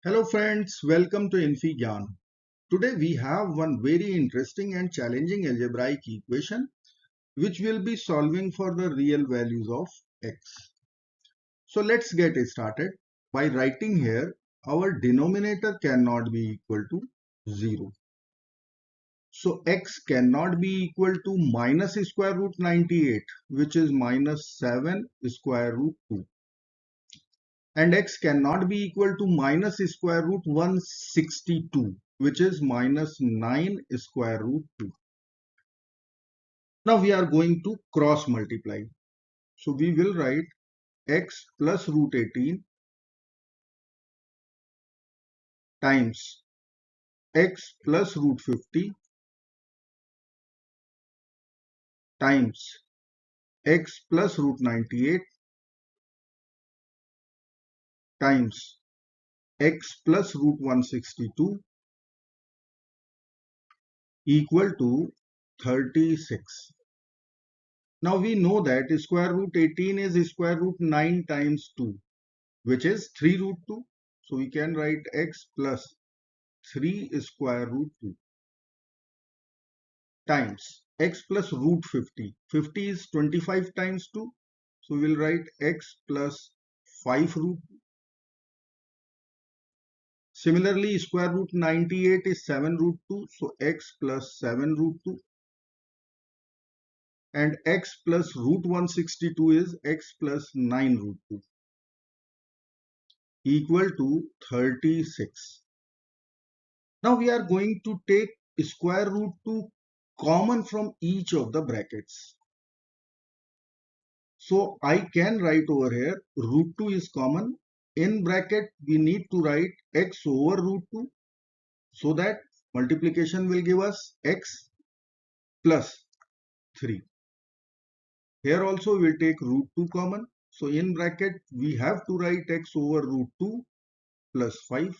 Hello friends, welcome to infyGyan. Today we have one very interesting and challenging algebraic equation which will be solving for the real values of x. So let's get started by writing here our denominator cannot be equal to 0. So x cannot be equal to minus square root 98, which is minus 7 square root 2. And x cannot be equal to minus square root 162, which is minus 9 square root 2. Now we are going to cross multiply. So we will write x plus root 18 times x plus root 50 times x plus root 98 times x plus root 162 equal to 36. Now we know that square root 18 is square root 9 times 2, which is 3 root 2. So we can write x plus 3 square root 2 times x plus root 50. 50 is 25 times 2. So we will write x plus 5 root 2. Similarly, square root 98 is 7 root 2. So x plus 7 root 2. And x plus root 162 is x plus 9 root 2 equal to 36. Now we are going to take square root 2 common from each of the brackets. So I can write over here root 2 is common. In bracket we need to write x over root 2 so that multiplication will give us x plus 3. Here also we will take root 2 common. So in bracket we have to write x over root 2 plus 5.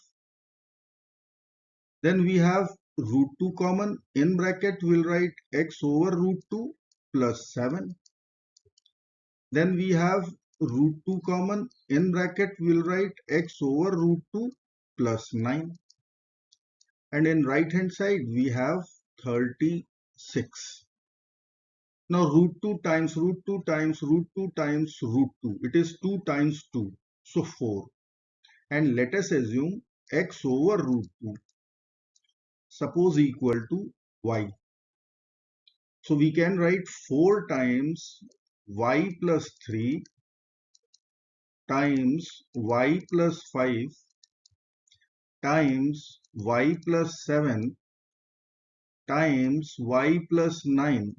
Then we have root 2 common. In bracket we will write x over root 2 plus 7. Then we have root 2 common. In bracket we will write x over root 2 plus 9. And in right hand side we have 36. Now root 2 times root 2 times root 2 times root 2. It is 2 times 2. So 4. And let us assume x over root 2 suppose equal to y. So we can write 4 times y plus 3 times y plus 5 times y plus 7 times y plus 9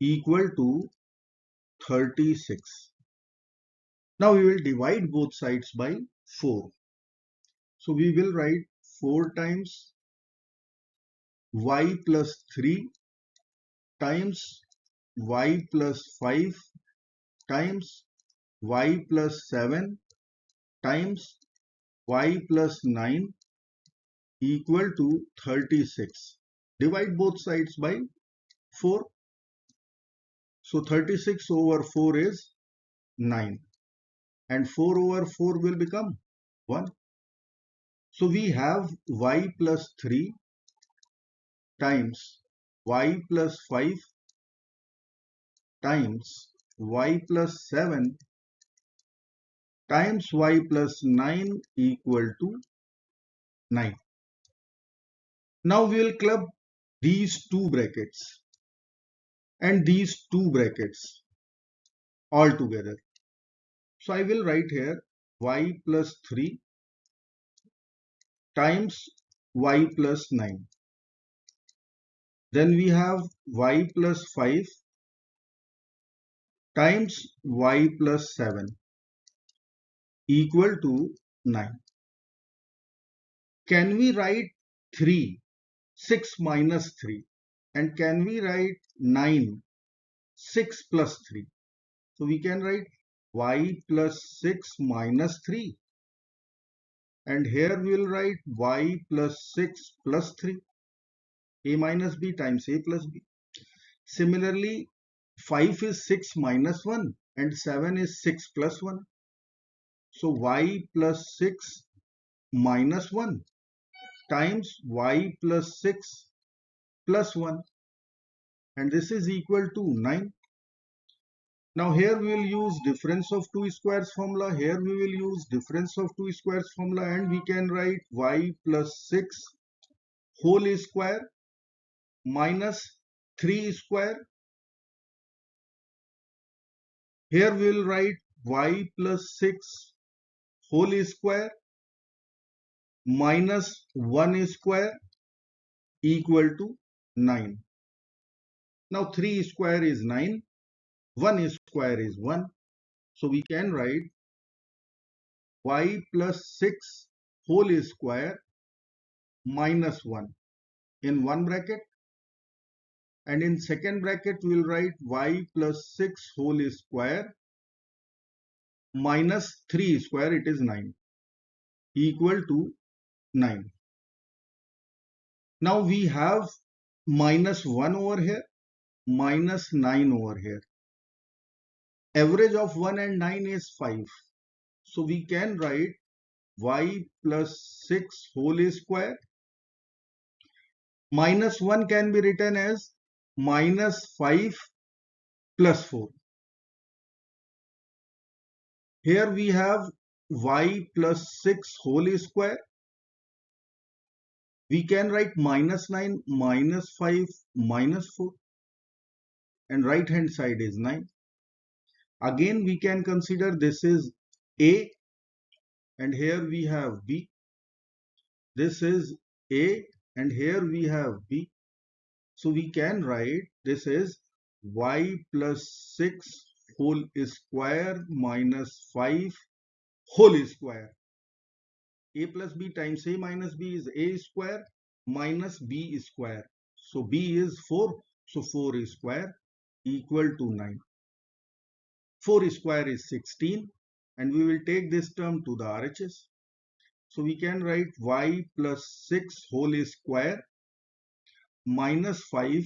equal to 36. Now we will divide both sides by 4. So we will write 4 times y plus 3 times y plus 5 times y plus 7 times y plus 9 equal to 36. Divide both sides by 4. So 36 over 4 is 9. And 4 over 4 will become 1. So we have y plus 3 times y plus 5 times y plus 7 times y plus 9 equal to 9. Now we will club these two brackets and these two brackets all together. So I will write here y plus 3 times y plus 9. Then we have y plus 5 times y plus 7 equal to 9. Can we write 3, 6 minus 3? And can we write 9, 6 plus 3? So we can write y plus 6 minus 3. And here we will write y plus 6 plus 3. A minus b times a plus b. Similarly, 5 is 6 minus 1 and 7 is 6 plus 1. So y plus 6 minus 1 times y plus 6 plus 1, and this is equal to 9. Now here we will use difference of two squares formula, here we will use difference of two squares formula, and we can write y plus 6 whole square minus 3 square. Here we will write y plus 6 whole square minus 1 square equal to 9. Now 3 square is 9, 1 square is 1. So we can write y plus 6 whole square minus 1 in one bracket, and in second bracket we will write y plus 6 whole square minus 3 square, it is 9, equal to 9. Now we have minus 1 over here, minus 9 over here. Average of 1 and 9 is 5. So we can write y plus 6 whole square minus 1 can be written as minus 5 plus 4. Here we have y plus 6 whole square. We can write minus 9, minus 5, minus 4, and right hand side is 9. Again we can consider this is A, and here we have B. This is A, and here we have B. So we can write this is y plus 6 whole square minus 5 whole square. A plus B times A minus B is A square minus B square. So B is 4. So 4 square equal to 9. 4 square is 16, and we will take this term to the RHS. So we can write y plus 6 whole square minus 5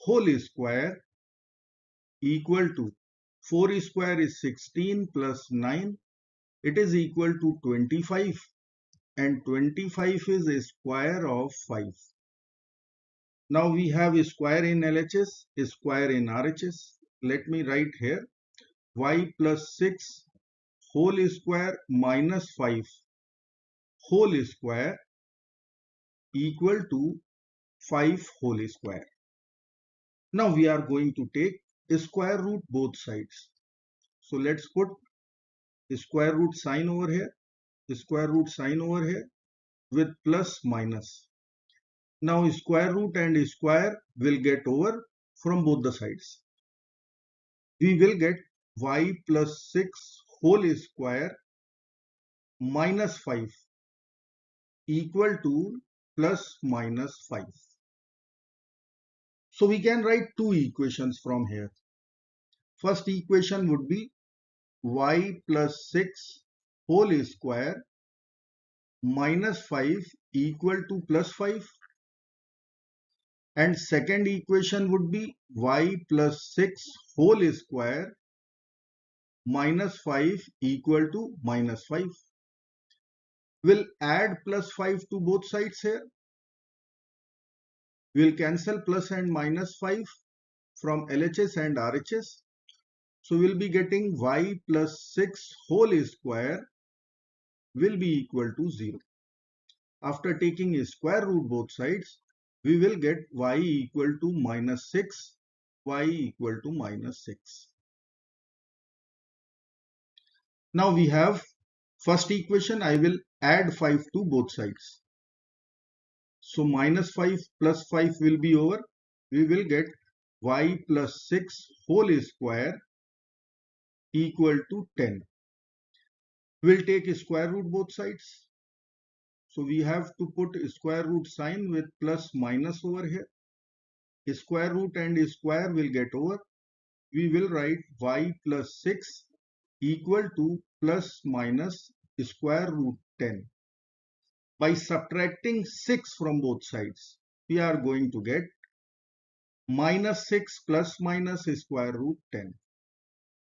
whole square equal to 4 square is 16 plus 9. It is equal to 25, and 25 is a square of 5. Now we have a square in LHS, a square in RHS. Let me write here y plus 6 whole square minus 5 whole square equal to 5 whole square. Now we are going to take a square root both sides. So let's put a square root sign over here, a square root sign over here with plus minus. Now square root and square will get over from both the sides. We will get y plus 6 whole square minus 5 equal to plus minus 5. So we can write two equations from here. First equation would be y plus 6 whole square minus 5 equal to plus 5, and second equation would be y plus 6 whole square minus 5 equal to minus 5. We'll add plus 5 to both sides here. We'll cancel plus and minus 5 from LHS and RHS. So we'll be getting y plus 6 whole square will be equal to 0. After taking a square root both sides, we will get y equal to minus 6, y equal to minus 6. Now we have first equation. I will add 5 to both sides. So minus 5 plus 5 will be over. We will get y plus 6 whole square equal to 10. We'll take a square root both sides. So we have to put a square root sign with plus minus over here. A square root and a square will get over. We will write y plus 6 equal to plus minus square root 10. By subtracting 6 from both sides, we are going to get minus 6 plus minus square root 10.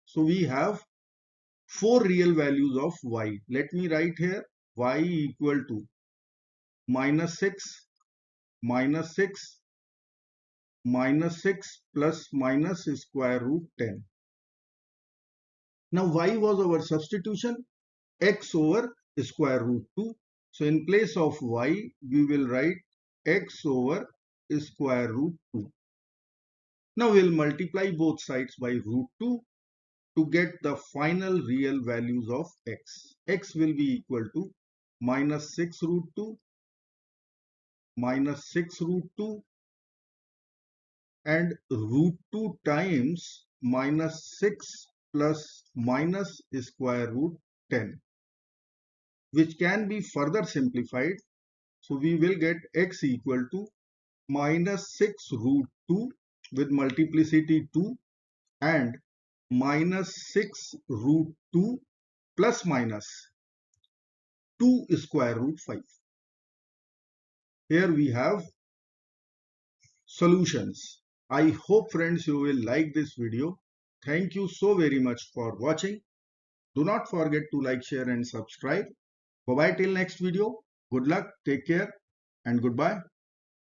So we have 4 real values of y. Let me write here y equal to minus 6 minus 6 minus 6 plus minus square root 10. Now y was our substitution, x over square root 2. So in place of y, we will write x over square root 2. Now we'll multiply both sides by root 2 to get the final real values of x. X will be equal to minus 6 root 2 minus 6 root 2 and root 2 times minus 6 plus minus square root 10, which can be further simplified. So we will get x equal to minus 6 root 2 with multiplicity 2 and minus 6 root 2 plus minus 2 square root 5. Here we have solutions. I hope friends you will like this video. Thank you so very much for watching. Do not forget to like, share and subscribe. Bye bye till next video. Good luck, take care and goodbye.